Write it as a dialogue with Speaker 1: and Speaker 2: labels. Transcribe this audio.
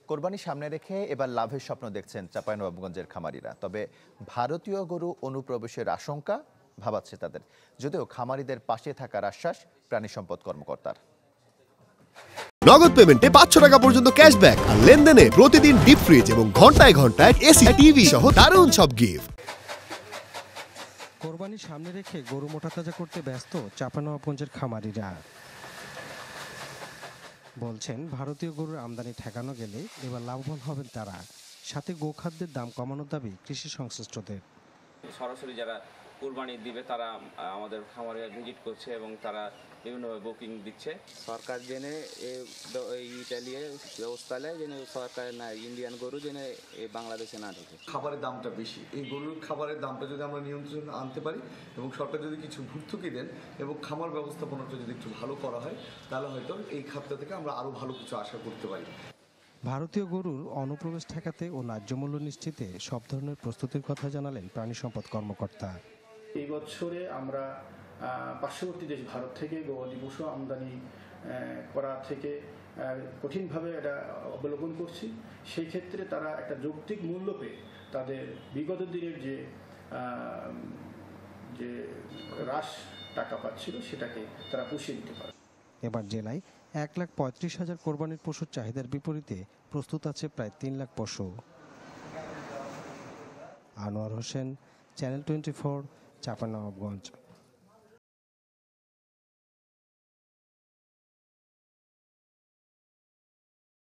Speaker 1: কোরবানি সামনে রেখে এবার লাভের স্বপ্ন দেখছেন চাঁপাইনবাবগঞ্জের খামারিরা। তবে ভারতীয় গরু অনুপ্রবেশের আশঙ্কা ভাবাচ্ছে তাদের, যদিও খামারিদের পাশে থাকার আশ্বাস প্রাণী সম্পদ কর্মকর্তার।
Speaker 2: নগদ পেমেন্টে 500 টাকা পর্যন্ত ক্যাশব্যাক আর লেনদেনে প্রতিদিন ডিপ ফ্রিজ এবং ঘন্টায় ঘন্টায় এসি টিভি সহ দারুণ সব গিফট।
Speaker 3: কোরবানি সামনে রেখে গরু মোটা তাজা করতে ব্যস্ত চাঁপাইনবাবগঞ্জের খামারিরা। বলছেন ভারতীয় গরুর আমদানি ঠেকানো গেলে এবার লাভবান হবেন তারা। সাথে গোখাদ্যের দাম কমানোর দাবি কৃষি সংশ্লিষ্টদের।
Speaker 4: সরাসরি যারা কুরবানি দিবে তারা আমাদের খামারে ভিজিট করছে এবং তারা বিভিন্নভাবে বুকিং দিচ্ছে।
Speaker 5: সরকার জেনে ইটালিয়ে ব্যবস্থা নেয় যেন সরকার না ইন্ডিয়ান গরু যেন বাংলাদেশে না ঢোকে।
Speaker 6: খাবারের দামটা বেশি, এই গরুর খাবারের দামটা যদি আমরা নিয়ন্ত্রণে আনতে পারি এবং সরকার যদি কিছু ভর্তুকি দেন এবং খামার ব্যবস্থাপনাটা যদি একটু ভালো করা হয়, তাহলে হয়তো এই খাতটা থেকে আমরা আরও ভালো কিছু আশা করতে পারি।
Speaker 3: ভারতীয় গরুর অনুপ্রবেশ ঠেকাতে ও ন্যায্য মূল্য নিশ্চিতে সব ধরনের প্রস্তুতির কথা জানালেন প্রাণী সম্পদ কর্মকর্তা।
Speaker 7: এই বছরে আমরা পার্শ্ববর্তী দেশ ভারত থেকে গবাদি পশু আমদানি করা থেকে কঠিনভাবে এটা অবলম্বন করছি। সেই ক্ষেত্রে তারা একটা যৌক্তিক মূল্য পেয়ে তাদের বিগত দিনের যে হ্রাস টাকা পাচ্ছিল সেটাকে তারা পুষিয়ে নিতে পারে।
Speaker 3: এবার জেলায় 1,35,000 কোরবানির পশুর চাহিদার বিপরীতে প্রস্তুত আছে প্রায় 3 লাখ পশু। আনোয়ার হোসেন, চ্যানেল 24, চাঁপাইনবাবগঞ্জ।